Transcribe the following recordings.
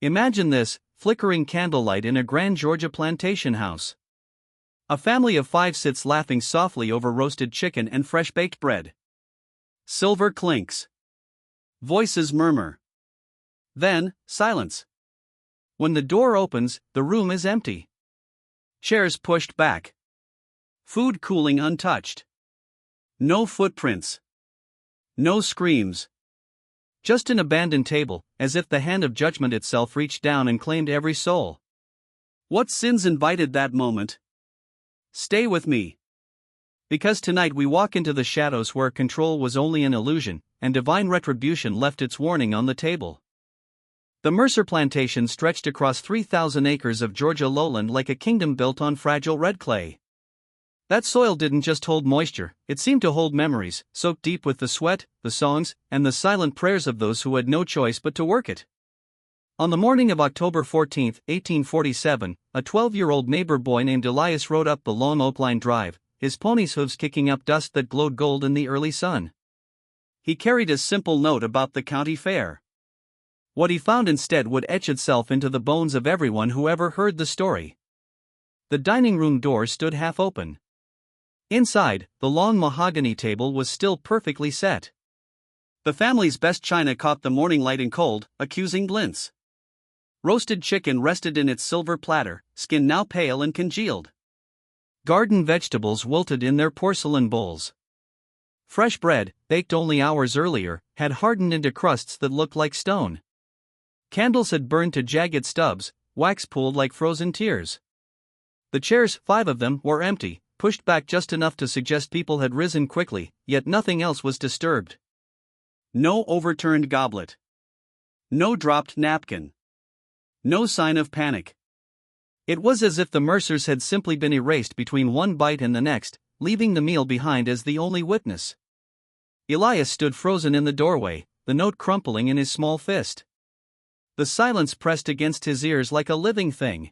Imagine this, flickering candlelight in a grand Georgia plantation house. A family of 5 sits laughing softly over roasted chicken and fresh baked bread. Silver clinks. Voices murmur. Then, silence. When the door opens, the room is empty. Chairs pushed back. Food cooling untouched. No footprints. No screams. Just an abandoned table, as if the hand of judgment itself reached down and claimed every soul. What sins invited that moment? Stay with me. Because tonight we walk into the shadows where control was only an illusion, and divine retribution left its warning on the table. The Mercer plantation stretched across 3,000 acres of Georgia lowland like a kingdom built on fragile red clay. That soil didn't just hold moisture, it seemed to hold memories, soaked deep with the sweat, the songs, and the silent prayers of those who had no choice but to work it. On the morning of October 14, 1847, a 12-year-old neighbor boy named Elias rode up the long oak-lined drive, his pony's hooves kicking up dust that glowed gold in the early sun. He carried a simple note about the county fair. What he found instead would etch itself into the bones of everyone who ever heard the story. The dining room door stood half open. Inside, the long mahogany table was still perfectly set. The family's best china caught the morning light in cold, accusing glints. Roasted chicken rested in its silver platter, skin now pale and congealed. Garden vegetables wilted in their porcelain bowls. Fresh bread, baked only hours earlier, had hardened into crusts that looked like stone. Candles had burned to jagged stubs, wax pooled like frozen tears. The chairs, 5 of them, were empty, pushed back just enough to suggest people had risen quickly, yet nothing else was disturbed. No overturned goblet. No dropped napkin. No sign of panic. It was as if the Mercers had simply been erased between one bite and the next, leaving the meal behind as the only witness. Elias stood frozen in the doorway, the note crumpling in his small fist. The silence pressed against his ears like a living thing.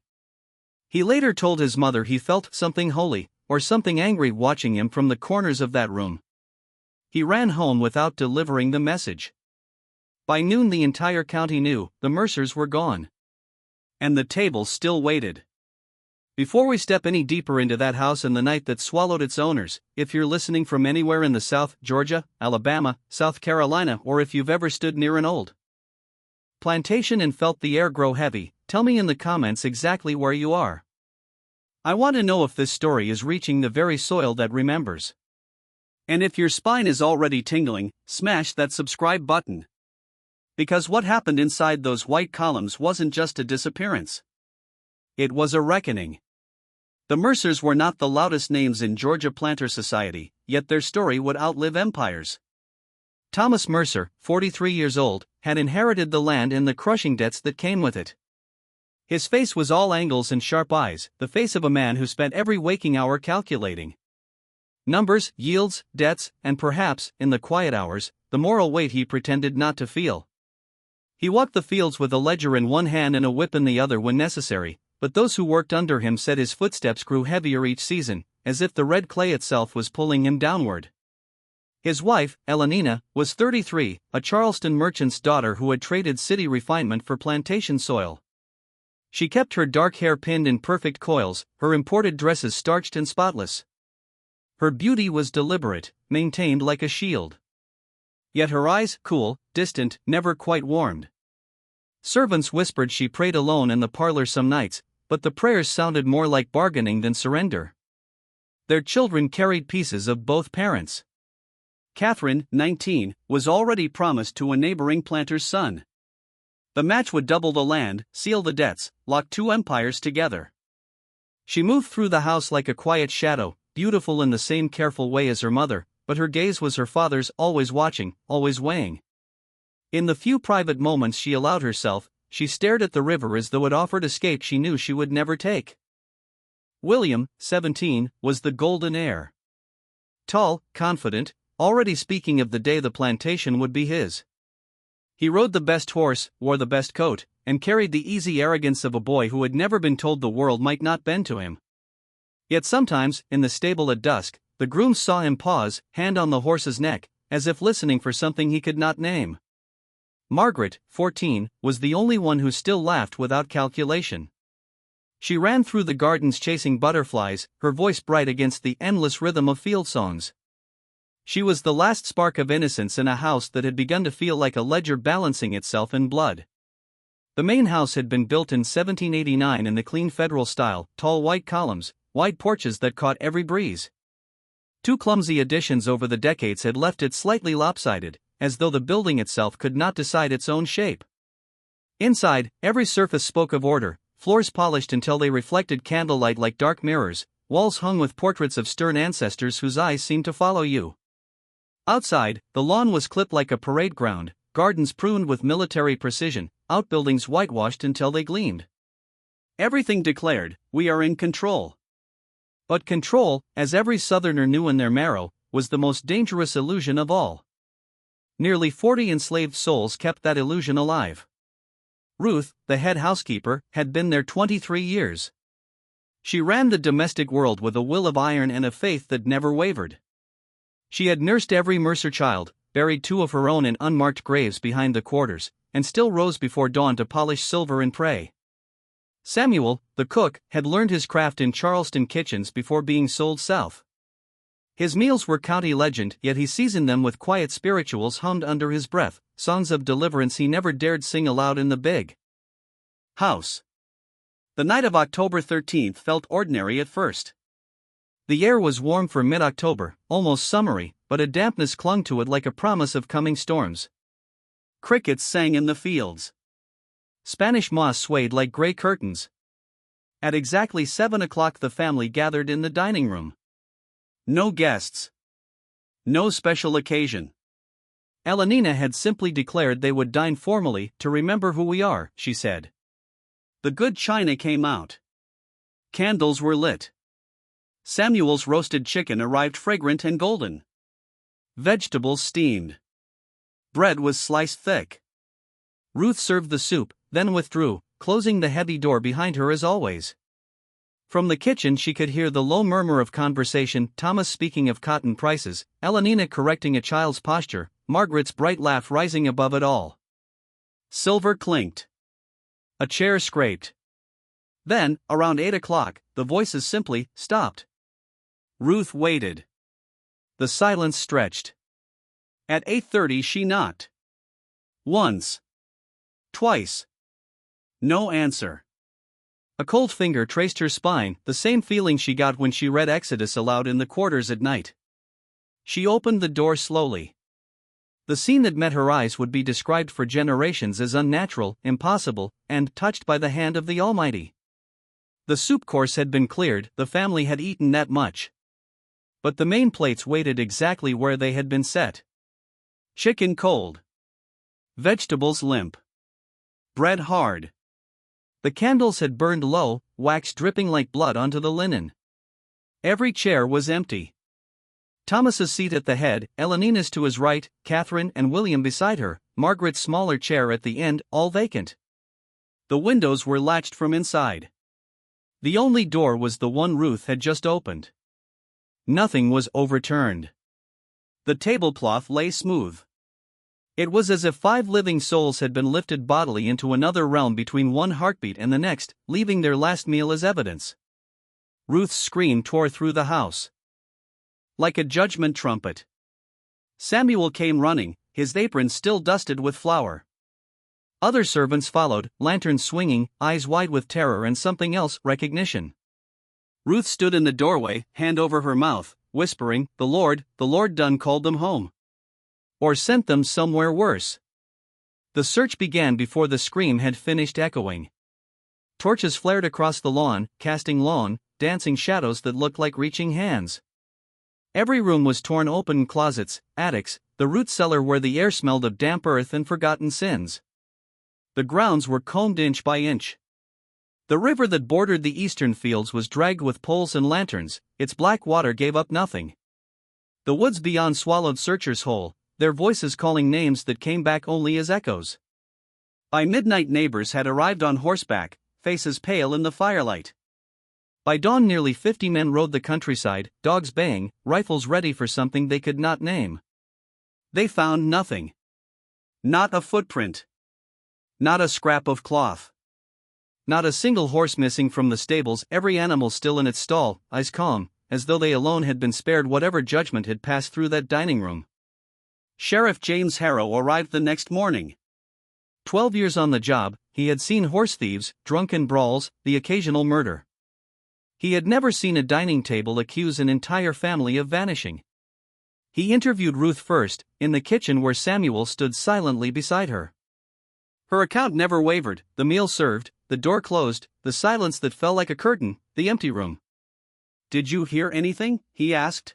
He later told his mother he felt something holy, or something angry watching him from the corners of that room. He ran home without delivering the message. By noon the entire county knew, the Mercers were gone. And the table still waited. Before we step any deeper into that house and the night that swallowed its owners, if you're listening from anywhere in the South, Georgia, Alabama, South Carolina, or if you've ever stood near an old plantation and felt the air grow heavy, tell me in the comments exactly where you are. I want to know if this story is reaching the very soil that remembers. And if your spine is already tingling, smash that subscribe button. Because what happened inside those white columns wasn't just a disappearance. It was a reckoning. The Mercers were not the loudest names in Georgia planter society, yet their story would outlive empires. Thomas Mercer, 43 years old, had inherited the land and the crushing debts that came with it. His face was all angles and sharp eyes, the face of a man who spent every waking hour calculating numbers, yields, debts, and perhaps, in the quiet hours, the moral weight he pretended not to feel. He walked the fields with a ledger in one hand and a whip in the other when necessary, but those who worked under him said his footsteps grew heavier each season, as if the red clay itself was pulling him downward. His wife, Elenina, was 33, a Charleston merchant's daughter who had traded city refinement for plantation soil. She kept her dark hair pinned in perfect coils, her imported dresses starched and spotless. Her beauty was deliberate, maintained like a shield. Yet her eyes, cool, distant, never quite warmed. Servants whispered she prayed alone in the parlor some nights, but the prayers sounded more like bargaining than surrender. Their children carried pieces of both parents. Catherine, 19, was already promised to a neighboring planter's son. The match would double the land, seal the debts, lock 2 empires together. She moved through the house like a quiet shadow, beautiful in the same careful way as her mother, but her gaze was her father's, always watching, always weighing. In the few private moments she allowed herself, she stared at the river as though it offered escape she knew she would never take. William, 17, was the golden heir. Tall, confident, already speaking of the day the plantation would be his. He rode the best horse, wore the best coat, and carried the easy arrogance of a boy who had never been told the world might not bend to him. Yet sometimes, in the stable at dusk, the grooms saw him pause, hand on the horse's neck, as if listening for something he could not name. Margaret, 14, was the only one who still laughed without calculation. She ran through the gardens chasing butterflies, her voice bright against the endless rhythm of field songs. She was the last spark of innocence in a house that had begun to feel like a ledger balancing itself in blood. The main house had been built in 1789 in the clean federal style, tall white columns, wide porches that caught every breeze. Two clumsy additions over the decades had left it slightly lopsided, as though the building itself could not decide its own shape. Inside, every surface spoke of order, floors polished until they reflected candlelight like dark mirrors, walls hung with portraits of stern ancestors whose eyes seemed to follow you. Outside, the lawn was clipped like a parade ground, gardens pruned with military precision, outbuildings whitewashed until they gleamed. Everything declared, "We are in control." But control, as every Southerner knew in their marrow, was the most dangerous illusion of all. Nearly 40 enslaved souls kept that illusion alive. Ruth, the head housekeeper, had been there 23 years. She ran the domestic world with a will of iron and a faith that never wavered. She had nursed every Mercer child, buried 2 of her own in unmarked graves behind the quarters, and still rose before dawn to polish silver and pray. Samuel, the cook, had learned his craft in Charleston kitchens before being sold south. His meals were county legend, yet he seasoned them with quiet spirituals hummed under his breath, songs of deliverance he never dared sing aloud in the big house. The night of October 13th felt ordinary at first. The air was warm for mid-October, almost summery, but a dampness clung to it like a promise of coming storms. Crickets sang in the fields. Spanish moss swayed like gray curtains. At exactly 7 o'clock the family gathered in the dining room. No guests. No special occasion. Elenina had simply declared they would dine formally to remember who we are, she said. The good china came out. Candles were lit. Samuel's roasted chicken arrived fragrant and golden. Vegetables steamed. Bread was sliced thick. Ruth served the soup, then withdrew, closing the heavy door behind her as always. From the kitchen she could hear the low murmur of conversation, Thomas speaking of cotton prices, Elenina correcting a child's posture, Margaret's bright laugh rising above it all. Silver clinked. A chair scraped. Then, around 8 o'clock, the voices simply stopped. Ruth waited. The silence stretched. At 8:30 she knocked. Once. Twice. No answer. A cold finger traced her spine, the same feeling she got when she read Exodus aloud in the quarters at night. She opened the door slowly. The scene that met her eyes would be described for generations as unnatural, impossible, and touched by the hand of the Almighty. The soup course had been cleared, the family had eaten that much. But the main plates waited exactly where they had been set. Chicken cold. Vegetables limp. Bread hard. The candles had burned low, wax dripping like blood onto the linen. Every chair was empty. Thomas's seat at the head, Elenina's to his right, Catherine and William beside her, Margaret's smaller chair at the end, all vacant. The windows were latched from inside. The only door was the one Ruth had just opened. Nothing was overturned. The tablecloth lay smooth. It was as if 5 living souls had been lifted bodily into another realm between one heartbeat and the next, leaving their last meal as evidence. Ruth's scream tore through the house. Like a judgment trumpet. Samuel came running, his apron still dusted with flour. Other servants followed, lanterns swinging, eyes wide with terror and something else, recognition. Ruth stood in the doorway, hand over her mouth, whispering, the Lord done called them home. Or sent them somewhere worse. The search began before the scream had finished echoing. Torches flared across the lawn, casting long, dancing shadows that looked like reaching hands. Every room was torn open, closets, attics, the root cellar where the air smelled of damp earth and forgotten sins. The grounds were combed inch by inch. The river that bordered the eastern fields was dragged with poles and lanterns, its black water gave up nothing. The woods beyond swallowed searchers whole, their voices calling names that came back only as echoes. By midnight neighbors had arrived on horseback, faces pale in the firelight. By dawn nearly 50 men rode the countryside, dogs baying, rifles ready for something they could not name. They found nothing. Not a footprint. Not a scrap of cloth. Not a single horse missing from the stables, every animal still in its stall, eyes calm, as though they alone had been spared whatever judgment had passed through that dining room. Sheriff James Harrow arrived the next morning. 12 years on the job, he had seen horse thieves, drunken brawls, the occasional murder. He had never seen a dining table accuse an entire family of vanishing. He interviewed Ruth first, in the kitchen where Samuel stood silently beside her. Her account never wavered, the meal served, the door closed, the silence that fell like a curtain, the empty room. "Did you hear anything?" he asked.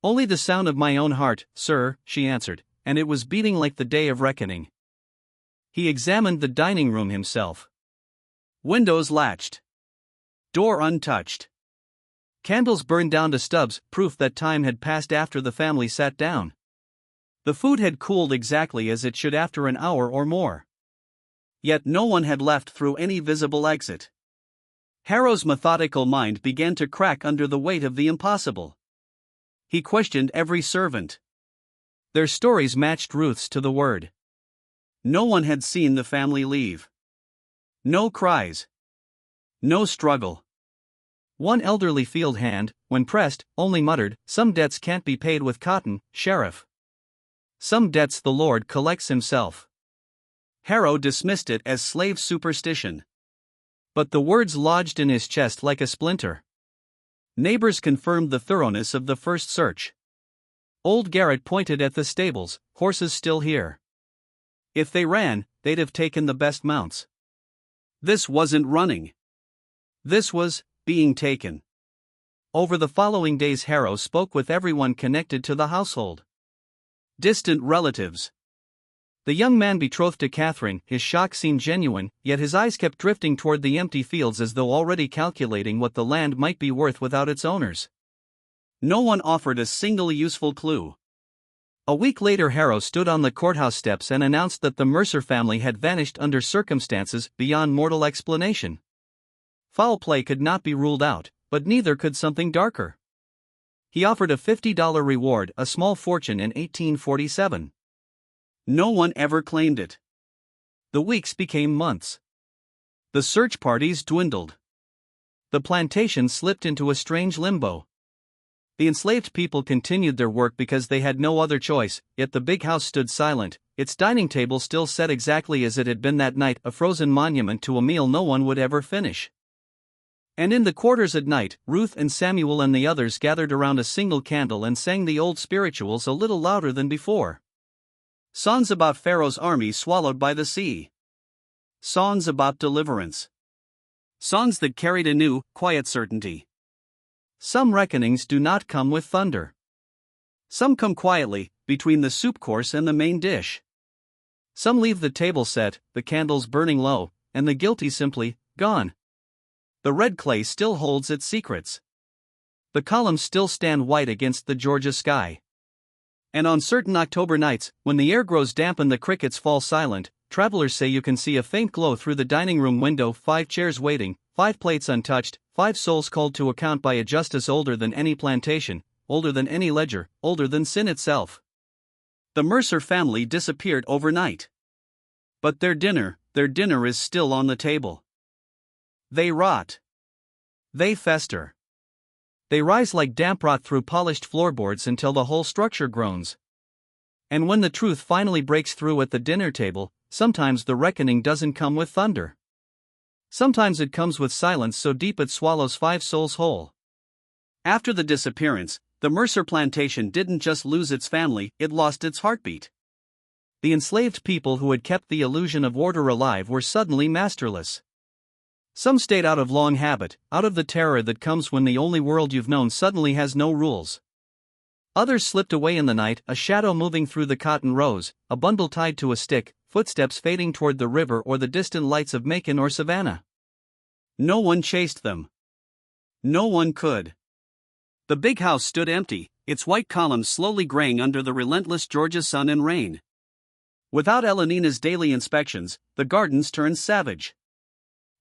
"Only the sound of my own heart, sir," she answered, and it was beating like the day of reckoning. He examined the dining room himself. Windows latched. Door untouched. Candles burned down to stubs, proof that time had passed after the family sat down. The food had cooled exactly as it should after an hour or more. Yet no one had left through any visible exit. Harrow's methodical mind began to crack under the weight of the impossible. He questioned every servant. Their stories matched Ruth's to the word. No one had seen the family leave. No cries. No struggle. One elderly field hand, when pressed, only muttered, "Some debts can't be paid with cotton, Sheriff. Some debts the Lord collects himself." Harrow dismissed it as slave superstition. But the words lodged in his chest like a splinter. Neighbors confirmed the thoroughness of the first search. Old Garrett pointed at the stables, "Horses still here. If they ran, they'd have taken the best mounts." This wasn't running. This was being taken. Over the following days Harrow spoke with everyone connected to the household. Distant relatives. The young man betrothed to Catherine, his shock seemed genuine, yet his eyes kept drifting toward the empty fields as though already calculating what the land might be worth without its owners. No one offered a single useful clue. A week later Harrow stood on the courthouse steps and announced that the Mercer family had vanished under circumstances beyond mortal explanation. Foul play could not be ruled out, but neither could something darker. He offered a $50 reward, a small fortune in 1847. No one ever claimed it. The weeks became months. The search parties dwindled. The plantation slipped into a strange limbo. The enslaved people continued their work because they had no other choice, yet the big house stood silent, its dining table still set exactly as it had been that night, a frozen monument to a meal no one would ever finish. And in the quarters at night, Ruth and Samuel and the others gathered around a single candle and sang the old spirituals a little louder than before. Songs about Pharaoh's army swallowed by the sea. Songs about deliverance. Songs that carried a new, quiet certainty. Some reckonings do not come with thunder. Some come quietly, between the soup course and the main dish. Some leave the table set, the candles burning low, and the guilty simply gone. The red clay still holds its secrets. The columns still stand white against the Georgia sky. And on certain October nights, when the air grows damp and the crickets fall silent, travelers say you can see a faint glow through the dining room window, 5 chairs waiting, 5 plates untouched, 5 souls called to account by a justice older than any plantation, older than any ledger, older than sin itself. The Mercer family disappeared overnight. But their dinner is still on the table. They rot. They fester. They rise like damp rot through polished floorboards until the whole structure groans. And when the truth finally breaks through at the dinner table, sometimes the reckoning doesn't come with thunder. Sometimes it comes with silence so deep it swallows 5 souls whole. After the disappearance, the Mercer plantation didn't just lose its family, it lost its heartbeat. The enslaved people who had kept the illusion of order alive were suddenly masterless. Some stayed out of long habit, out of the terror that comes when the only world you've known suddenly has no rules. Others slipped away in the night, a shadow moving through the cotton rows, a bundle tied to a stick, footsteps fading toward the river or the distant lights of Macon or Savannah. No one chased them. No one could. The big house stood empty, its white columns slowly graying under the relentless Georgia sun and rain. Without Elenina's daily inspections, the gardens turned savage.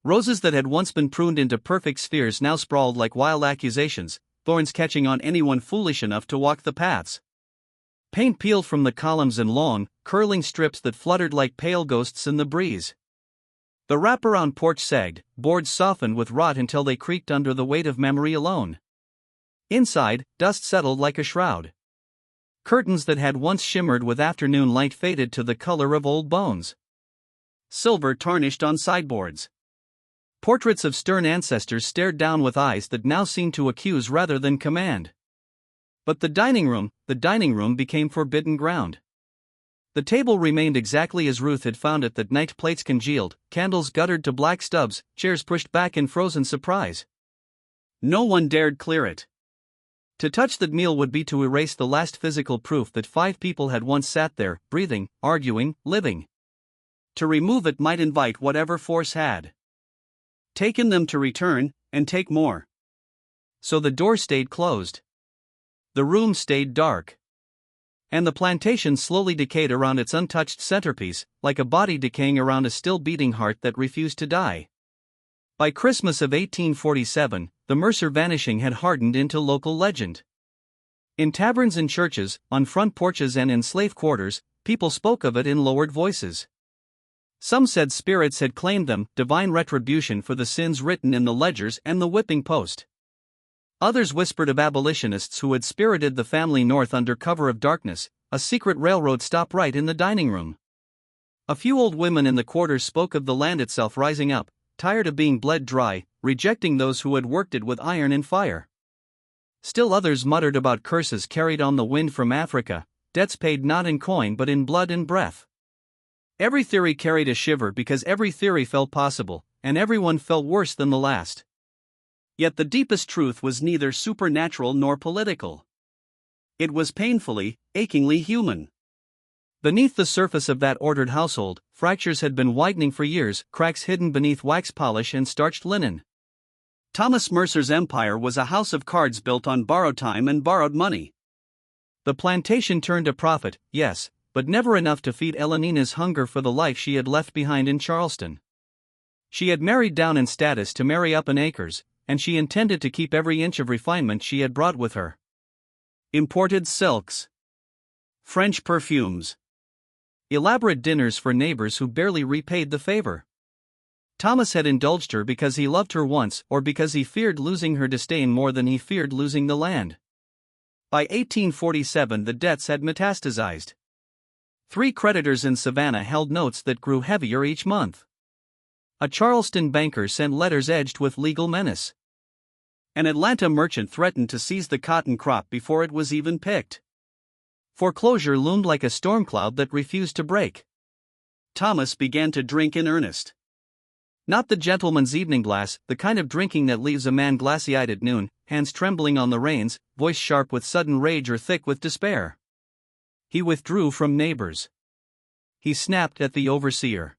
Roses that had once been pruned into perfect spheres now sprawled like wild accusations, thorns catching on anyone foolish enough to walk the paths. Paint peeled from the columns and long, curling strips that fluttered like pale ghosts in the breeze. The wraparound porch sagged, boards softened with rot until they creaked under the weight of memory alone. Inside, dust settled like a shroud. Curtains that had once shimmered with afternoon light faded to the color of old bones. Silver tarnished on sideboards. Portraits of stern ancestors stared down with eyes that now seemed to accuse rather than command. But the dining room became forbidden ground. The table remained exactly as Ruth had found it that night, plates congealed, candles guttered to black stubs, chairs pushed back in frozen surprise. No one dared clear it. To touch that meal would be to erase the last physical proof that 5 people had once sat there, breathing, arguing, living. To remove it might invite whatever force had taken them to return, and take more. So the door stayed closed. The room stayed dark. And the plantation slowly decayed around its untouched centerpiece, like a body decaying around a still beating heart that refused to die. By Christmas of 1847, the Mercer vanishing had hardened into local legend. In taverns and churches, on front porches and in slave quarters, people spoke of it in lowered voices. Some said spirits had claimed them, divine retribution for the sins written in the ledgers and the whipping post. Others whispered of abolitionists who had spirited the family north under cover of darkness, a secret railroad stop right in the dining room. A few old women in the quarters spoke of the land itself rising up, tired of being bled dry, rejecting those who had worked it with iron and fire. Still others muttered about curses carried on the wind from Africa, debts paid not in coin but in blood and breath. Every theory carried a shiver because every theory felt possible, and everyone felt worse than the last. Yet the deepest truth was neither supernatural nor political. It was painfully, achingly human. Beneath the surface of that ordered household, fractures had been widening for years, cracks hidden beneath wax polish and starched linen. Thomas Mercer's empire was a house of cards built on borrowed time and borrowed money. The plantation turned a profit, yes, but never enough to feed Elenina's hunger for the life she had left behind in Charleston. She had married down in status to marry up in acres, and she intended to keep every inch of refinement she had brought with her. Imported silks, French perfumes, elaborate dinners for neighbors who barely repaid the favor. Thomas had indulged her because he loved her once or because he feared losing her disdain more than he feared losing the land. By 1847 the debts had metastasized. 3 creditors in Savannah held notes that grew heavier each month. A Charleston banker sent letters edged with legal menace. An Atlanta merchant threatened to seize the cotton crop before it was even picked. Foreclosure loomed like a storm cloud that refused to break. Thomas began to drink in earnest. Not the gentleman's evening glass, the kind of drinking that leaves a man glassy-eyed at noon, hands trembling on the reins, voice sharp with sudden rage or thick with despair. He withdrew from neighbors. He snapped at the overseer.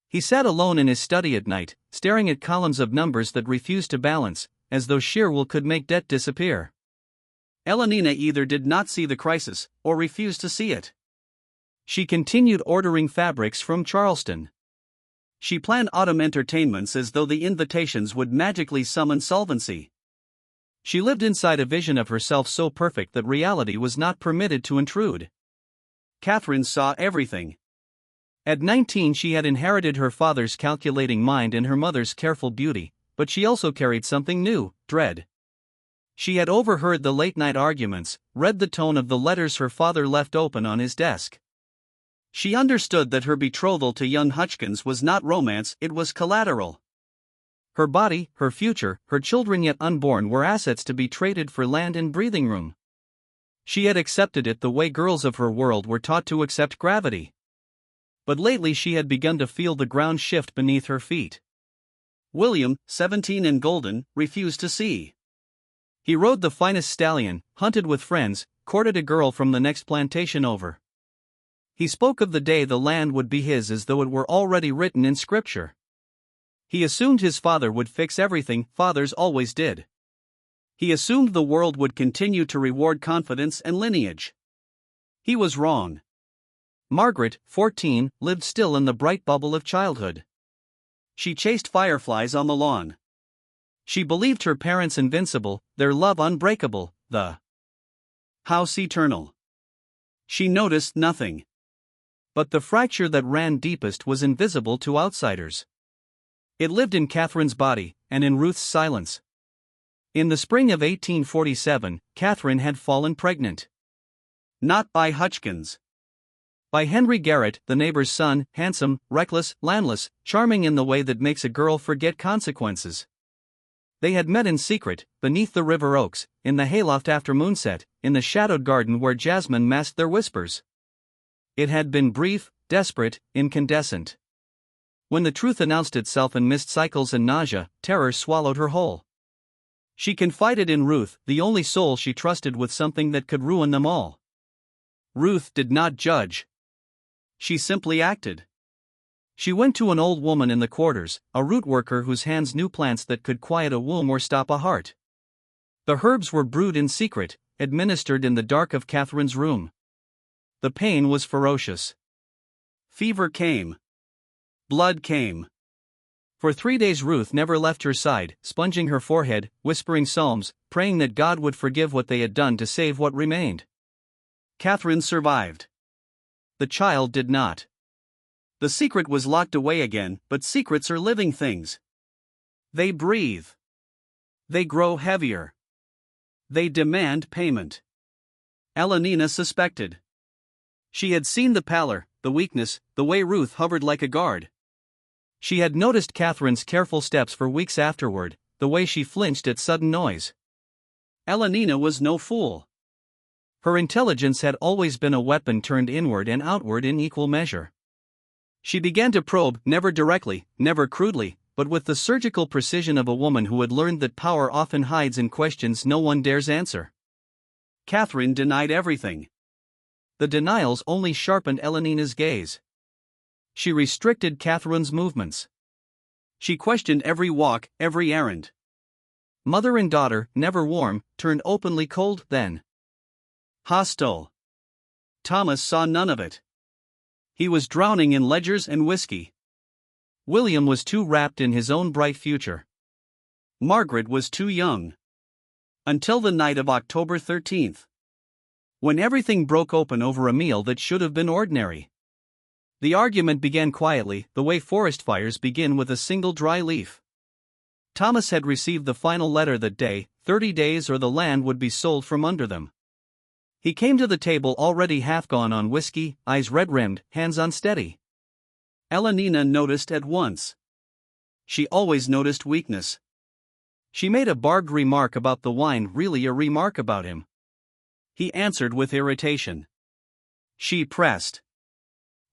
He sat alone in his study at night, staring at columns of numbers that refused to balance, as though sheer will could make debt disappear. Elenina either did not see the crisis, or refused to see it. She continued ordering fabrics from Charleston. She planned autumn entertainments as though the invitations would magically summon solvency. She lived inside a vision of herself so perfect that reality was not permitted to intrude. Catherine saw everything. At 19 she had inherited her father's calculating mind and her mother's careful beauty, but she also carried something new, dread. She had overheard the late-night arguments, read the tone of the letters her father left open on his desk. She understood that her betrothal to young Hutchkins was not romance, it was collateral. Her body, her future, her children yet unborn were assets to be traded for land and breathing room. She had accepted it the way girls of her world were taught to accept gravity. But lately she had begun to feel the ground shift beneath her feet. William, 17 and golden, refused to see. He rode the finest stallion, hunted with friends, courted a girl from the next plantation over. He spoke of the day the land would be his as though it were already written in scripture. He assumed his father would fix everything, fathers always did. He assumed the world would continue to reward confidence and lineage. He was wrong. Margaret, 14, lived still in the bright bubble of childhood. She chased fireflies on the lawn. She believed her parents invincible, their love unbreakable, the house eternal. She noticed nothing. But the fracture that ran deepest was invisible to outsiders. It lived in Catherine's body, and in Ruth's silence. In the spring of 1847, Catherine had fallen pregnant. Not by Hutchkins. By Henry Garrett, the neighbor's son, handsome, reckless, landless, charming in the way that makes a girl forget consequences. They had met in secret, beneath the river oaks, in the hayloft after moonset, in the shadowed garden where jasmine masked their whispers. It had been brief, desperate, incandescent. When the truth announced itself in missed cycles and nausea, terror swallowed her whole. She confided in Ruth, the only soul she trusted with something that could ruin them all. Ruth did not judge. She simply acted. She went to an old woman in the quarters, a root worker whose hands knew plants that could quiet a womb or stop a heart. The herbs were brewed in secret, administered in the dark of Catherine's room. The pain was ferocious. Fever came. Blood came. For 3 days Ruth never left her side, sponging her forehead, whispering psalms, praying that God would forgive what they had done to save what remained. Catherine survived. The child did not. The secret was locked away again, but secrets are living things. They breathe. They grow heavier. They demand payment. Elenina suspected. She had seen the pallor, the weakness, the way Ruth hovered like a guard. She had noticed Catherine's careful steps for weeks afterward, the way she flinched at sudden noise. Elenina was no fool. Her intelligence had always been a weapon turned inward and outward in equal measure. She began to probe, never directly, never crudely, but with the surgical precision of a woman who had learned that power often hides in questions no one dares answer. Catherine denied everything. The denials only sharpened Elenina's gaze. She restricted Catherine's movements. She questioned every walk, every errand. Mother and daughter, never warm, turned openly cold then. Hostile. Thomas saw none of it. He was drowning in ledgers and whiskey. William was too wrapped in his own bright future. Margaret was too young. Until the night of October 13th. When everything broke open over a meal that should have been ordinary. The argument began quietly, the way forest fires begin with a single dry leaf. Thomas had received the final letter that day, 30 days or the land would be sold from under them. He came to the table already half gone on whiskey, eyes red-rimmed, hands unsteady. Elenina noticed at once. She always noticed weakness. She made a barbed remark about the wine, really a remark about him. He answered with irritation. She pressed.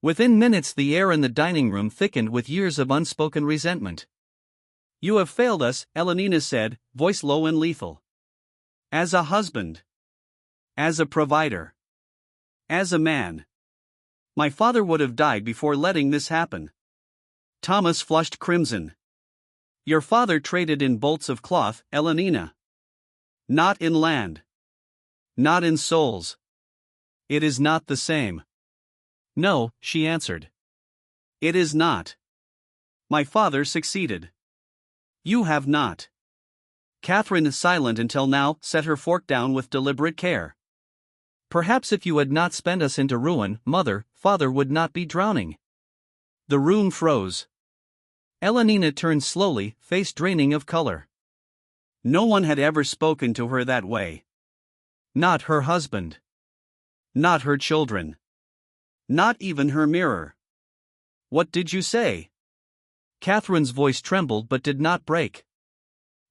Within minutes the air in the dining room thickened with years of unspoken resentment. "You have failed us," Elenina said, voice low and lethal. "As a husband. As a provider. As a man. My father would have died before letting this happen." Thomas flushed crimson. "Your father traded in bolts of cloth, Elenina. Not in land. Not in souls. It is not the same." "No," she answered. "It is not. My father succeeded. You have not." Catherine, silent until now, set her fork down with deliberate care. "Perhaps if you had not spent us into ruin, mother, father would not be drowning." The room froze. Elenina turned slowly, face draining of color. No one had ever spoken to her that way. Not her husband. Not her children. Not even her mirror. "What did you say?" Catherine's voice trembled but did not break.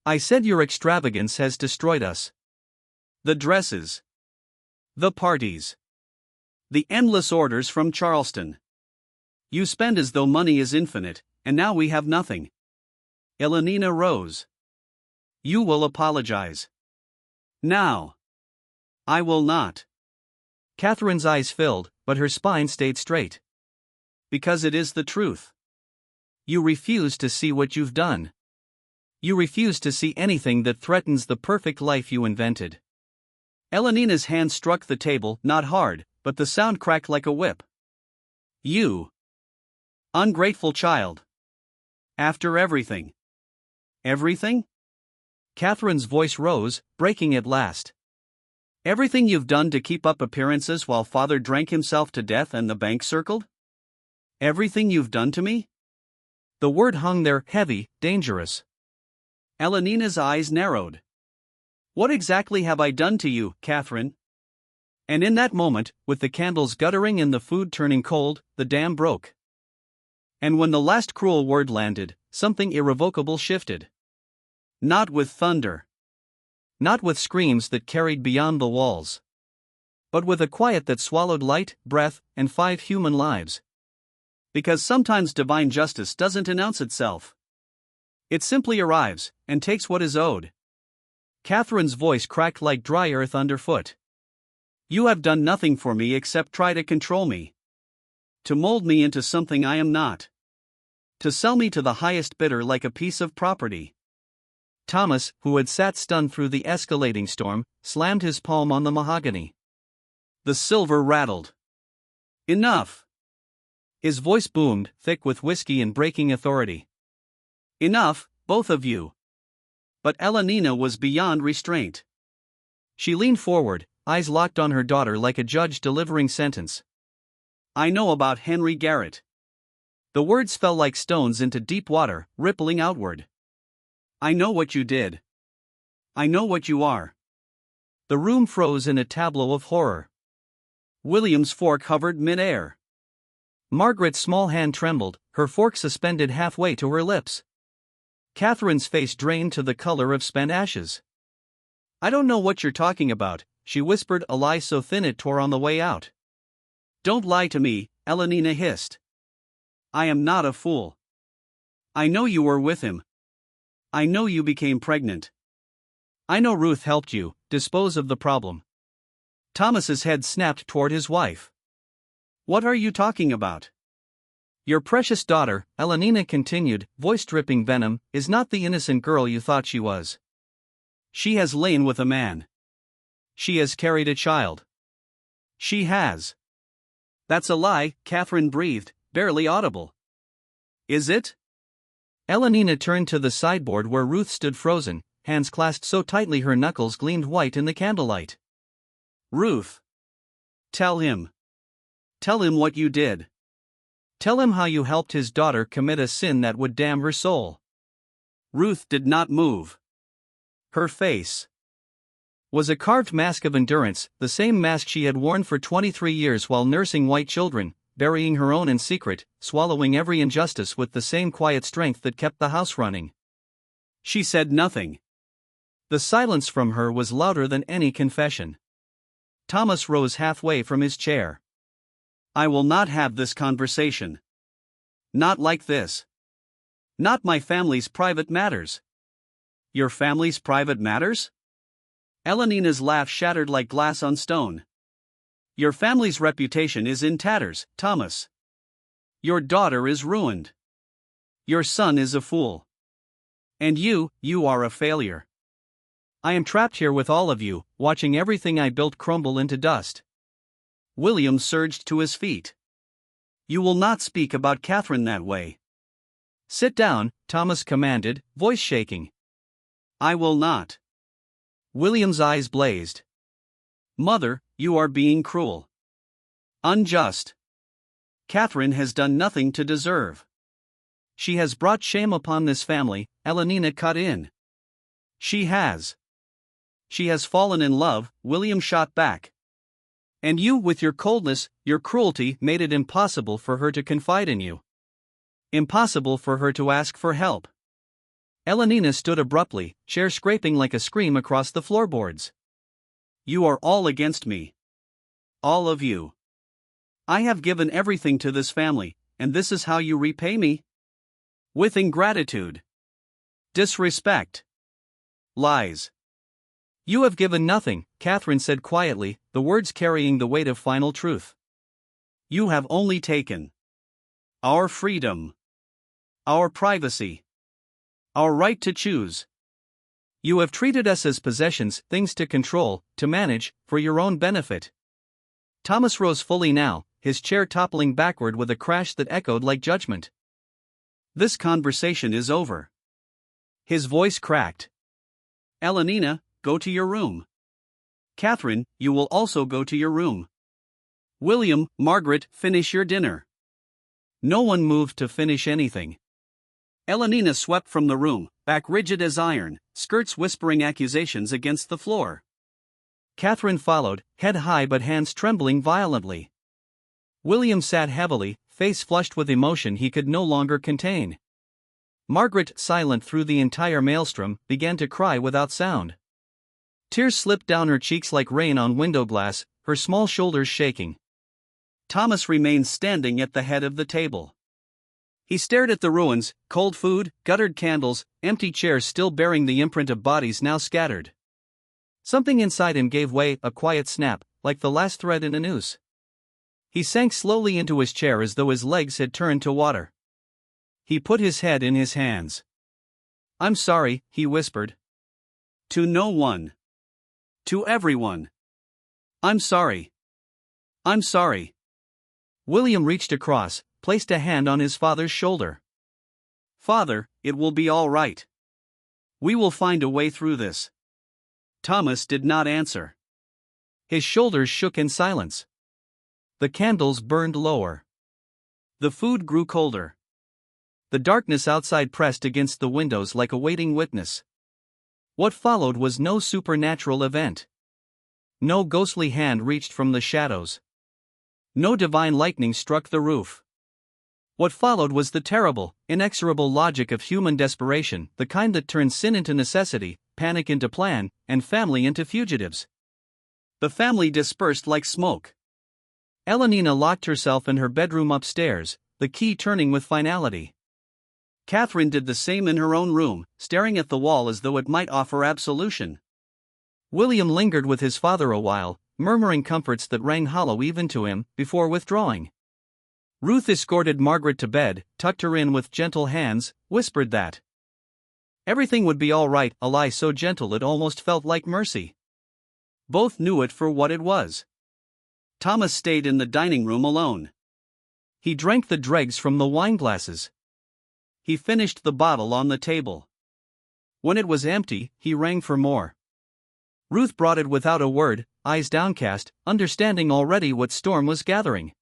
"I said your extravagance has destroyed us. The dresses. The parties. The endless orders from Charleston. You spend as though money is infinite, and now we have nothing." Elenina rose. "You will apologize." "Now." "I will not." Catherine's eyes filled, but her spine stayed straight. "Because it is the truth. You refuse to see what you've done. You refuse to see anything that threatens the perfect life you invented." Elenina's hand struck the table, not hard, but the sound cracked like a whip. "You. Ungrateful child. After everything." "Everything?" Catherine's voice rose, breaking at last. "Everything you've done to keep up appearances while father drank himself to death and the bank circled?" Everything you've done to me? The word hung there, heavy, dangerous. Elenina's eyes narrowed. What exactly have I done to you, Catherine? And in that moment, with the candles guttering and the food turning cold, the dam broke. And when the last cruel word landed, something irrevocable shifted. Not with thunder. Not with screams that carried beyond the walls. But with a quiet that swallowed light, breath, and 5 human lives. Because sometimes divine justice doesn't announce itself. It simply arrives, and takes what is owed. Catherine's voice cracked like dry earth underfoot. You have done nothing for me except try to control me. To mold me into something I am not. To sell me to the highest bidder like a piece of property. Thomas, who had sat stunned through the escalating storm, slammed his palm on the mahogany. The silver rattled. Enough! His voice boomed, thick with whiskey and breaking authority. Enough, both of you. But Elenina was beyond restraint. She leaned forward, eyes locked on her daughter like a judge delivering sentence. I know about Henry Garrett. The words fell like stones into deep water, rippling outward. I know what you did. I know what you are. The room froze in a tableau of horror. William's fork hovered mid-air. Margaret's small hand trembled, her fork suspended halfway to her lips. Catherine's face drained to the color of spent ashes. I don't know what you're talking about, she whispered, a lie so thin it tore on the way out. Don't lie to me, Elenina hissed. I am not a fool. I know you were with him. I know you became pregnant. I know Ruth helped you dispose of the problem. Thomas's head snapped toward his wife. What are you talking about? Your precious daughter, Elenina continued, voice dripping venom, is not the innocent girl you thought she was. She has lain with a man. She has carried a child. She has. That's a lie, Catherine breathed, barely audible. Is it? Elenina turned to the sideboard where Ruth stood frozen, hands clasped so tightly her knuckles gleamed white in the candlelight. Ruth. Tell him. Tell him what you did. Tell him how you helped his daughter commit a sin that would damn her soul. Ruth did not move. Her face was a carved mask of endurance, the same mask she had worn for 23 years while nursing white children, burying her own in secret, swallowing every injustice with the same quiet strength that kept the house running. She said nothing. The silence from her was louder than any confession. Thomas rose halfway from his chair. I will not have this conversation. Not like this. Not my family's private matters. Your family's private matters? Elenina's laugh shattered like glass on stone. Your family's reputation is in tatters, Thomas. Your daughter is ruined. Your son is a fool. And you are a failure. I am trapped here with all of you, watching everything I built crumble into dust. William surged to his feet. You will not speak about Catherine that way. Sit down, Thomas commanded, voice shaking. I will not. William's eyes blazed. Mother, you are being cruel. Unjust. Catherine has done nothing to deserve. She has brought shame upon this family, Elenina cut in. She has. She has fallen in love, William shot back. And you, with your coldness, your cruelty, made it impossible for her to confide in you. Impossible for her to ask for help. Elenina stood abruptly, chair scraping like a scream across the floorboards. You are all against me. All of you. I have given everything to this family, and this is how you repay me? With ingratitude. Disrespect. Lies. You have given nothing, Catherine said quietly, the words carrying the weight of final truth. You have only taken our freedom, our privacy, our right to choose. You have treated us as possessions, things to control, to manage, for your own benefit. Thomas rose fully now, his chair toppling backward with a crash that echoed like judgment. This conversation is over. His voice cracked. Elenina, go to your room. Catherine, you will also go to your room. William, Margaret, finish your dinner. No one moved to finish anything. Elenina swept from the room, back rigid as iron, skirts whispering accusations against the floor. Catherine followed, head high but hands trembling violently. William sat heavily, face flushed with emotion he could no longer contain. Margaret, silent through the entire maelstrom, began to cry without sound. Tears slipped down her cheeks like rain on window glass, her small shoulders shaking. Thomas remained standing at the head of the table. He stared at the ruins, cold food, guttered candles, empty chairs still bearing the imprint of bodies now scattered. Something inside him gave way, a quiet snap, like the last thread in a noose. He sank slowly into his chair as though his legs had turned to water. He put his head in his hands. "I'm sorry," he whispered. "To no one. To everyone. I'm sorry. I'm sorry." William reached across, placed a hand on his father's shoulder. "Father, it will be all right. We will find a way through this." Thomas did not answer. His shoulders shook in silence. The candles burned lower. The food grew colder. The darkness outside pressed against the windows like a waiting witness. What followed was no supernatural event. No ghostly hand reached from the shadows. No divine lightning struck the roof. What followed was the terrible, inexorable logic of human desperation, the kind that turns sin into necessity, panic into plan, and family into fugitives. The family dispersed like smoke. Elenina locked herself in her bedroom upstairs, the key turning with finality. Catherine did the same in her own room, staring at the wall as though it might offer absolution. William lingered with his father a while, murmuring comforts that rang hollow even to him, before withdrawing. Ruth escorted Margaret to bed, tucked her in with gentle hands, whispered that everything would be all right, a lie so gentle it almost felt like mercy. Both knew it for what it was. Thomas stayed in the dining room alone. He drank the dregs from the wine glasses. He finished the bottle on the table. When it was empty, he rang for more. Ruth brought it without a word, eyes downcast, understanding already what storm was gathering.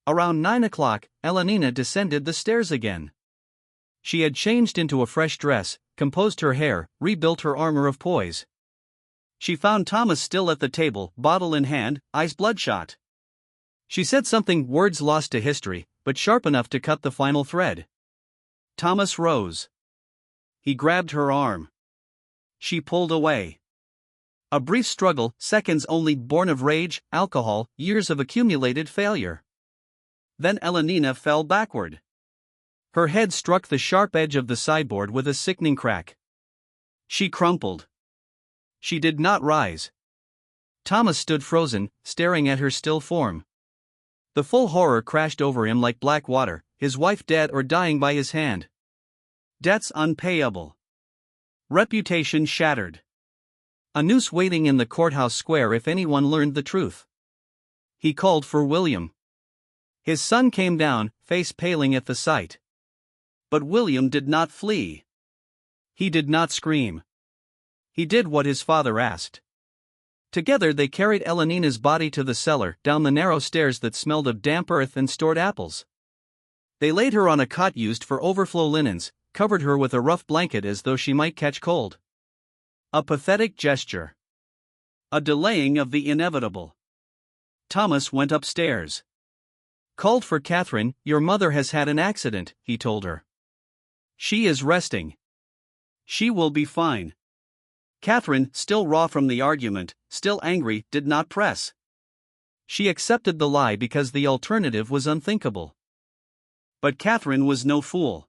Around 9 o'clock, Elenina descended the stairs again. She had changed into a fresh dress, composed her hair, rebuilt her armor of poise. She found Thomas still at the table, bottle in hand, eyes bloodshot. She said something, words lost to history, but sharp enough to cut the final thread. Thomas rose. He grabbed her arm. She pulled away. A brief struggle, seconds only, born of rage, alcohol, years of accumulated failure. Then Elenina fell backward. Her head struck the sharp edge of the sideboard with a sickening crack. She crumpled. She did not rise. Thomas stood frozen, staring at her still form. The full horror crashed over him like black water, his wife dead or dying by his hand. Debts unpayable. Reputation shattered. A noose waiting in the courthouse square if anyone learned the truth. He called for William. His son came down, face paling at the sight. But William did not flee. He did not scream. He did what his father asked. Together they carried Elenina's body to the cellar, down the narrow stairs that smelled of damp earth and stored apples. They laid her on a cot used for overflow linens, covered her with a rough blanket as though she might catch cold. A pathetic gesture. A delaying of the inevitable. Thomas went upstairs. Called for Catherine. "Your mother has had an accident," he told her. "She is resting. She will be fine." Catherine, still raw from the argument, still angry, did not press. She accepted the lie because the alternative was unthinkable. But Catherine was no fool.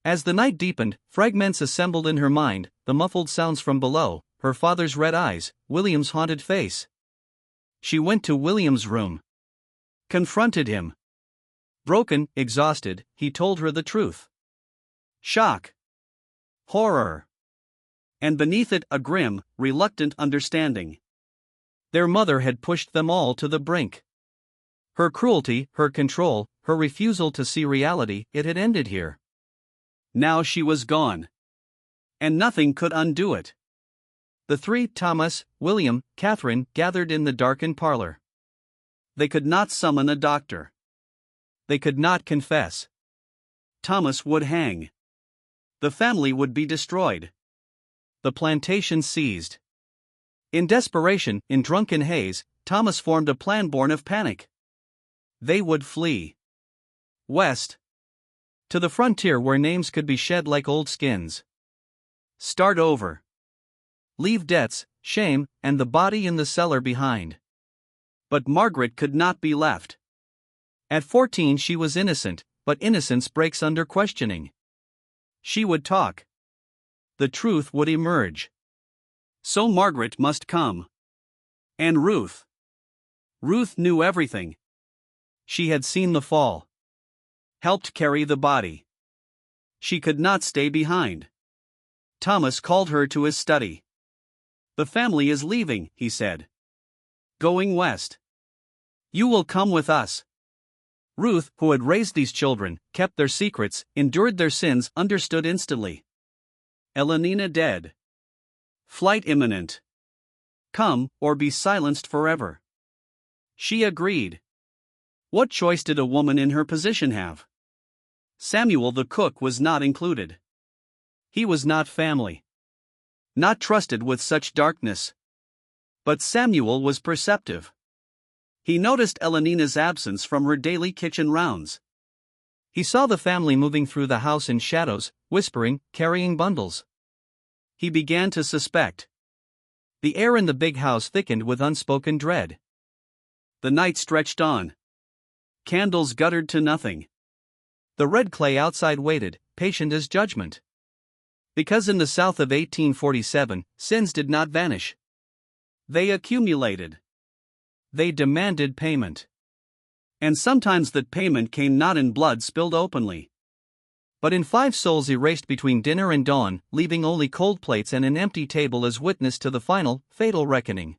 As the night deepened, fragments assembled in her mind, the muffled sounds from below, her father's red eyes, William's haunted face. She went to William's room. Confronted him. Broken, exhausted, he told her the truth. Shock. Horror. And beneath it a grim, reluctant understanding. Their mother had pushed them all to the brink. Her cruelty, her control, her refusal to see reality, it had ended here. Now she was gone. And nothing could undo it. The three, Thomas, William, Catherine, gathered in the darkened parlor. They could not summon a doctor. They could not confess. Thomas would hang. The family would be destroyed. The plantation seized. In desperation, in drunken haze, Thomas formed a plan born of panic. They would flee west, to the frontier where names could be shed like old skins. Start over. Leave debts, shame, and the body in the cellar behind. But Margaret could not be left. At 14 she was innocent, but innocence breaks under questioning. She would talk. The truth would emerge. So Margaret must come. And Ruth. Ruth knew everything. She had seen the fall. Helped carry the body. She could not stay behind. Thomas called her to his study. The family is leaving, he said. Going west. You will come with us. Ruth, who had raised these children, kept their secrets, endured their sins, understood instantly. Elenina dead. Flight imminent. Come, or be silenced forever. She agreed. What choice did a woman in her position have? Samuel the cook was not included. He was not family. Not trusted with such darkness. But Samuel was perceptive. He noticed Elenina's absence from her daily kitchen rounds. He saw the family moving through the house in shadows, whispering, carrying bundles. He began to suspect. The air in the big house thickened with unspoken dread. The night stretched on. Candles guttered to nothing. The red clay outside waited, patient as judgment. Because in the South of 1847, sins did not vanish. They accumulated. They demanded payment. And sometimes that payment came not in blood spilled openly, but in 5 souls erased between dinner and dawn, leaving only cold plates and an empty table as witness to the final, fatal reckoning.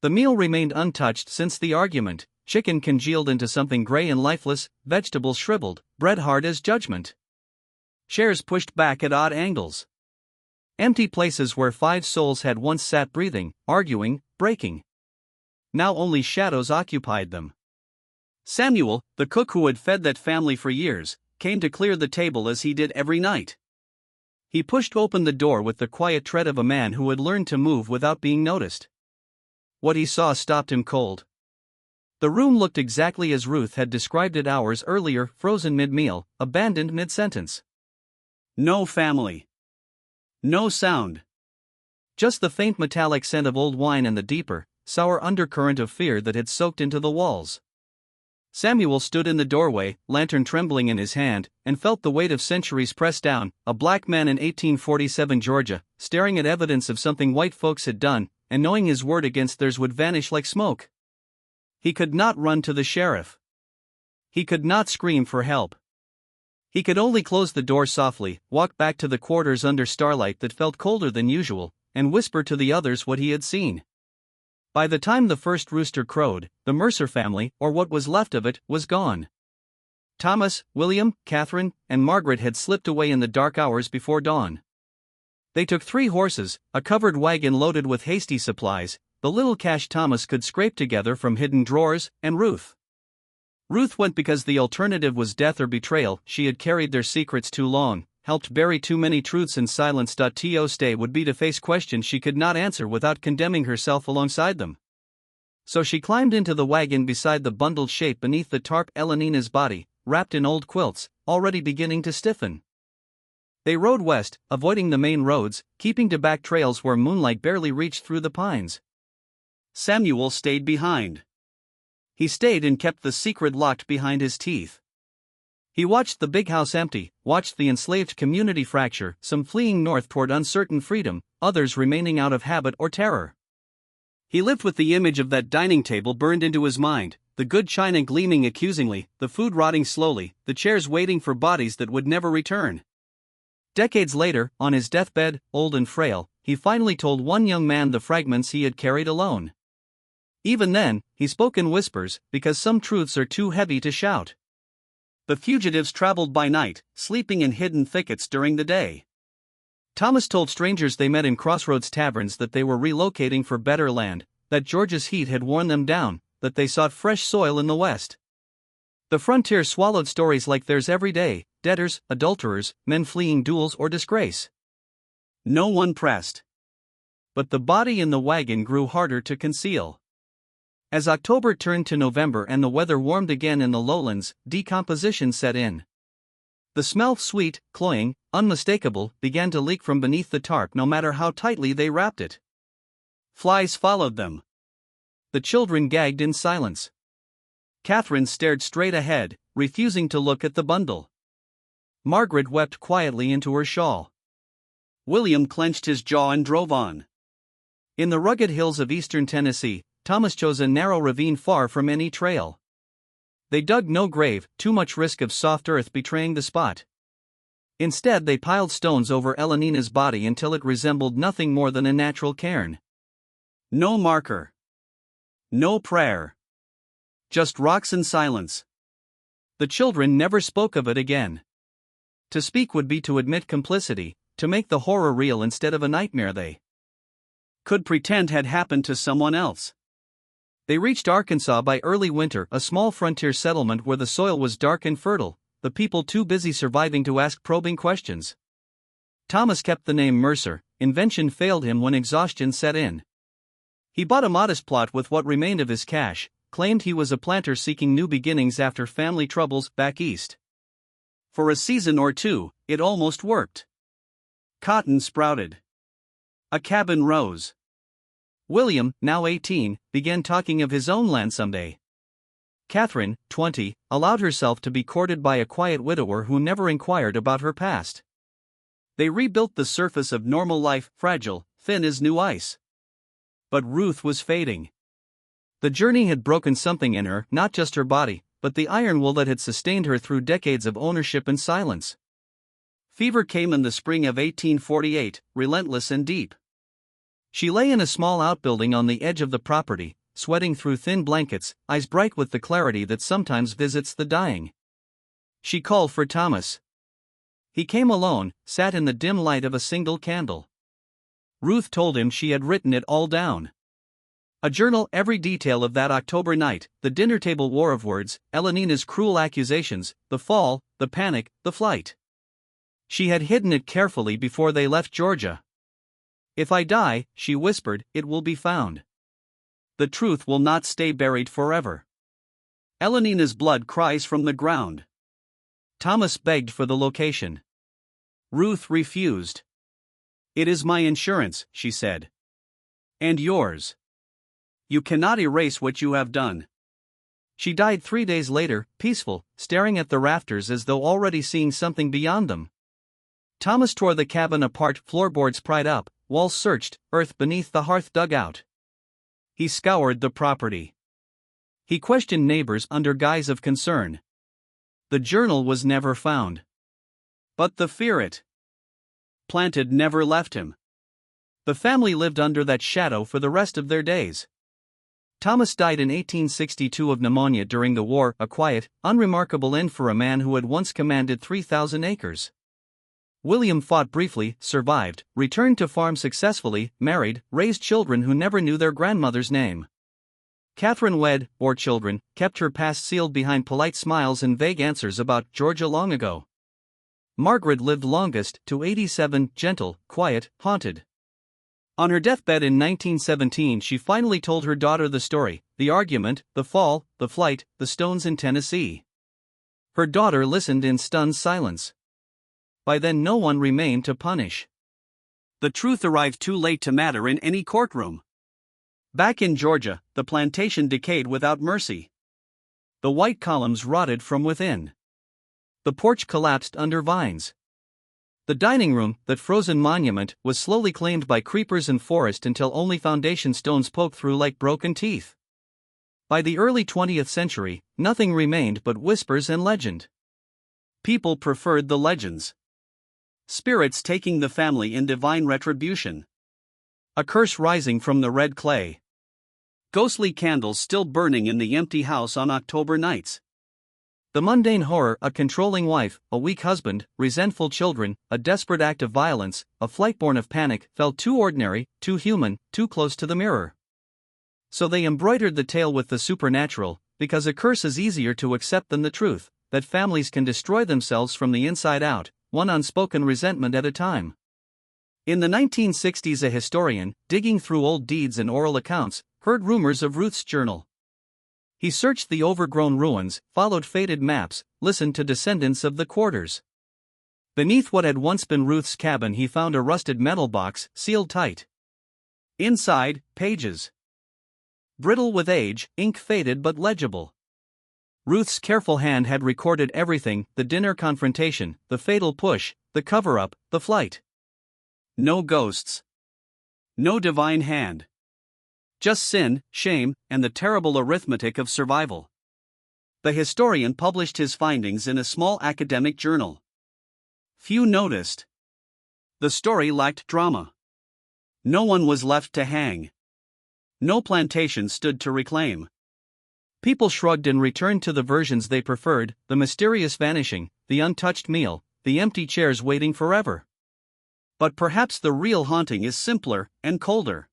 The meal remained untouched since the argument, chicken congealed into something gray and lifeless, vegetables shriveled, bread hard as judgment. Chairs pushed back at odd angles. Empty places where 5 souls had once sat breathing, arguing, breaking. Now only shadows occupied them. Samuel, the cook who had fed that family for years, came to clear the table as he did every night. He pushed open the door with the quiet tread of a man who had learned to move without being noticed. What he saw stopped him cold. The room looked exactly as Ruth had described it hours earlier, frozen mid-meal, abandoned mid-sentence. No family. No sound. Just the faint metallic scent of old wine and the deeper, sour undercurrent of fear that had soaked into the walls. Samuel stood in the doorway, lantern trembling in his hand, and felt the weight of centuries press down, a black man in 1847 Georgia, staring at evidence of something white folks had done, and knowing his word against theirs would vanish like smoke. He could not run to the sheriff. He could not scream for help. He could only close the door softly, walk back to the quarters under starlight that felt colder than usual, and whisper to the others what he had seen. By the time the first rooster crowed, the Mercer family, or what was left of it, was gone. Thomas, William, Catherine, and Margaret had slipped away in the dark hours before dawn. They took 3 horses, a covered wagon loaded with hasty supplies, the little cash Thomas could scrape together from hidden drawers, and Ruth. Ruth went because the alternative was death or betrayal. She had carried their secrets too long, helped bury too many truths in silence. To stay would be to face questions she could not answer without condemning herself alongside them. So she climbed into the wagon beside the bundled shape beneath the tarp, Elenina's body, wrapped in old quilts, already beginning to stiffen. They rode west, avoiding the main roads, keeping to back trails where moonlight barely reached through the pines. Samuel stayed behind. He stayed and kept the secret locked behind his teeth. He watched the big house empty, watched the enslaved community fracture, some fleeing north toward uncertain freedom, others remaining out of habit or terror. He lived with the image of that dining table burned into his mind, the good china gleaming accusingly, the food rotting slowly, the chairs waiting for bodies that would never return. Decades later, on his deathbed, old and frail, he finally told one young man the fragments he had carried alone. Even then, he spoke in whispers, because some truths are too heavy to shout. The fugitives traveled by night, sleeping in hidden thickets during the day. Thomas told strangers they met in crossroads taverns that they were relocating for better land, that Georgia's heat had worn them down, that they sought fresh soil in the west. The frontier swallowed stories like theirs every day: debtors, adulterers, men fleeing duels or disgrace. No one pressed. But the body in the wagon grew harder to conceal. As October turned to November and the weather warmed again in the lowlands, decomposition set in. The smell, sweet, cloying, unmistakable, began to leak from beneath the tarp no matter how tightly they wrapped it. Flies followed them. The children gagged in silence. Catherine stared straight ahead, refusing to look at the bundle. Margaret wept quietly into her shawl. William clenched his jaw and drove on. In the rugged hills of eastern Tennessee, Thomas chose a narrow ravine far from any trail. They dug no grave, too much risk of soft earth betraying the spot. Instead, they piled stones over Elenina's body until it resembled nothing more than a natural cairn. No marker. No prayer. Just rocks and silence. The children never spoke of it again. To speak would be to admit complicity, to make the horror real instead of a nightmare they could pretend had happened to someone else. They reached Arkansas by early winter, a small frontier settlement where the soil was dark and fertile, the people too busy surviving to ask probing questions. Thomas kept the name Mercer. Invention failed him when exhaustion set in. He bought a modest plot with what remained of his cash, claimed he was a planter seeking new beginnings after family troubles back east. For a season or two, it almost worked. Cotton sprouted. A cabin rose. William, now 18, began talking of his own land someday. Catherine, 20, allowed herself to be courted by a quiet widower who never inquired about her past. They rebuilt the surface of normal life, fragile, thin as new ice. But Ruth was fading. The journey had broken something in her, not just her body, but the iron will that had sustained her through decades of ownership and silence. Fever came in the spring of 1848, relentless and deep. She lay in a small outbuilding on the edge of the property, sweating through thin blankets, eyes bright with the clarity that sometimes visits the dying. She called for Thomas. He came alone, sat in the dim light of a single candle. Ruth told him she had written it all down. A journal, every detail of that October night, the dinner table war of words, Elenina's cruel accusations, the fall, the panic, the flight. She had hidden it carefully before they left Georgia. "If I die," she whispered, "it will be found. The truth will not stay buried forever. Elenina's blood cries from the ground." Thomas begged for the location. Ruth refused. "It is my insurance," she said. "And yours. You cannot erase what you have done." She died 3 days later, peaceful, staring at the rafters as though already seeing something beyond them. Thomas tore the cabin apart, floorboards pried up, walls searched, earth beneath the hearth dug out. He scoured the property. He questioned neighbors under guise of concern. The journal was never found. But the fear it planted never left him. The family lived under that shadow for the rest of their days. Thomas died in 1862 of pneumonia during the war, a quiet, unremarkable end for a man who had once commanded 3,000 acres. William fought briefly, survived, returned to farm successfully, married, raised children who never knew their grandmother's name. Catherine wed, bore children, kept her past sealed behind polite smiles and vague answers about Georgia long ago. Margaret lived longest, to 87, gentle, quiet, haunted. On her deathbed in 1917 she finally told her daughter the story, the argument, the fall, the flight, the stones in Tennessee. Her daughter listened in stunned silence. By then no one remained to punish. The truth arrived too late to matter in any courtroom. Back in Georgia, the plantation decayed without mercy. The white columns rotted from within. The porch collapsed under vines. The dining room, that frozen monument, was slowly claimed by creepers and forest until only foundation stones poked through like broken teeth. By the early 20th century, nothing remained but whispers and legend. People preferred the legends. Spirits taking the family in divine retribution. A curse rising from the red clay. Ghostly candles still burning in the empty house on October nights. The mundane horror, a controlling wife, a weak husband, resentful children, a desperate act of violence, a flight born of panic, felt too ordinary, too human, too close to the mirror. So they embroidered the tale with the supernatural, because a curse is easier to accept than the truth, that families can destroy themselves from the inside out, one unspoken resentment at a time. In the 1960s, a historian, digging through old deeds and oral accounts, heard rumors of Ruth's journal. He searched the overgrown ruins, followed faded maps, listened to descendants of the quarters. Beneath what had once been Ruth's cabin, he found a rusted metal box, sealed tight. Inside, pages. Brittle with age, ink faded but legible. Ruth's careful hand had recorded everything: the dinner confrontation, the fatal push, the cover-up, the flight. No ghosts. No divine hand. Just sin, shame, and the terrible arithmetic of survival. The historian published his findings in a small academic journal. Few noticed. The story lacked drama. No one was left to hang. No plantation stood to reclaim. People shrugged and returned to the versions they preferred: the mysterious vanishing, the untouched meal, the empty chairs waiting forever. But perhaps the real haunting is simpler and colder.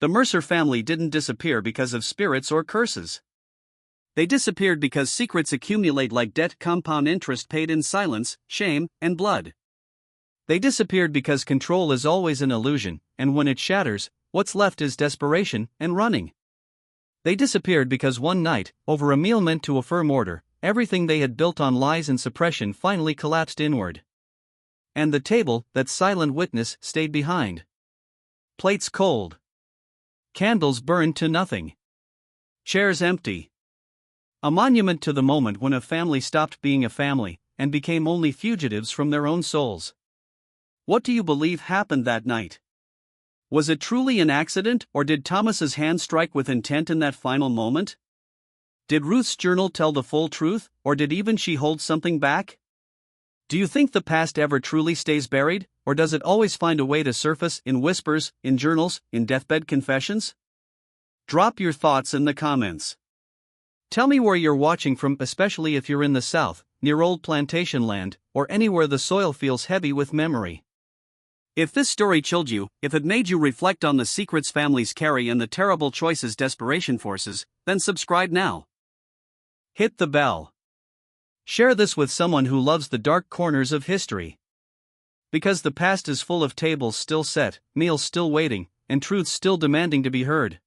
The Mercer family didn't disappear because of spirits or curses. They disappeared because secrets accumulate like debt, compound interest paid in silence, shame, and blood. They disappeared because control is always an illusion, and when it shatters, what's left is desperation and running. They disappeared because one night, over a meal meant to affirm order, everything they had built on lies and suppression finally collapsed inward. And the table, that silent witness, stayed behind. Plates cold. Candles burned to nothing. Chairs empty. A monument to the moment when a family stopped being a family, and became only fugitives from their own souls. What do you believe happened that night? Was it truly an accident, or did Thomas's hand strike with intent in that final moment? Did Ruth's journal tell the full truth, or did even she hold something back? Do you think the past ever truly stays buried, or does it always find a way to surface in whispers, in journals, in deathbed confessions? Drop your thoughts in the comments. Tell me where you're watching from, especially if you're in the South, near old plantation land, or anywhere the soil feels heavy with memory. If this story chilled you, if it made you reflect on the secrets families carry and the terrible choices desperation forces, then subscribe now. Hit the bell. Share this with someone who loves the dark corners of history. Because the past is full of tables still set, meals still waiting, and truths still demanding to be heard.